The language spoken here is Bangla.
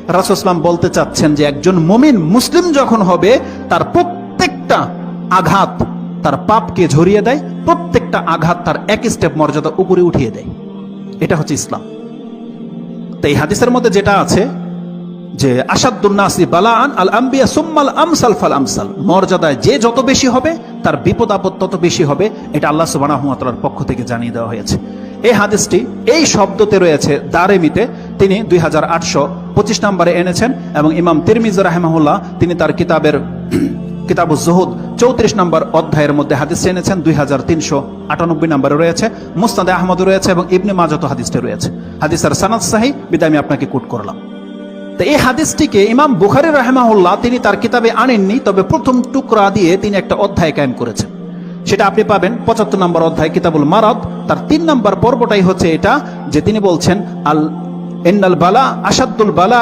রাসূল সাল্লাল্লাহু আলাইহি ওয়াসাল্লাম বলতে চাচ্ছেন যে একজন মুমিন মুসলিম যখন হবে তার প্রত্যেকটা আঘাত তার পাপকে ঝরিয়ে দেয়, প্রত্যেকটা আঘাত তার এক স্টেপ মর্যাদা উপরে উঠিয়ে দেয়। এটা হচ্ছে ইসলাম। তো এই হাদিসের মধ্যে যেটা আছে যে আশাদ্দুন নাসি বালাআন আল আম্বিয়া সুম্মাল আমসাল ফাল আমসাল, মর্যাদায় যে যত বেশি হবে তার বিপদ আপদ তত বেশি হবে, এটা আল্লাহ সুবহানাহু ওয়া তাআলার পক্ষ থেকে জানিয়ে দেওয়া হয়েছে। এই হাদিসটি এই শব্দতে রয়েছে দারেমিতে, তিনি 2825 নম্বরে এনেছেন, এবং ইমাম তিরমিজি রাহিমাহুল্লাহ তিনি তার কিতাবুজ জুহুদ 34 নম্বর অধ্যায়ের মধ্যে হাদিস এনেছেন, 2398 নম্বরে রয়েছে, মুসনাদে আহমদ রয়েছে, এবং ইবনে মাজাহ তো হাদিসটি রয়েছে। হাদিসের সনদ সহিহ, বিধায় আমি আপনাকে কোট করলাম। তো এই হাদিসটিকে ইমাম বুখারী রাহিমাহুল্লাহ তিনি তার কিতাবে আনেননি, তবে প্রথম টুকরা দিয়ে তিনি একটা অধ্যায় কায়েম করেছেন। সেটা আপনি পাবেন 75 নম্বর অধ্যায় কিতাবুল মারাদ, তার 3 নম্বর পর্বটাই হচ্ছে এটা, যে তিনি বলছেন আল ইন্নাল বালা আশাদ্দুল বালা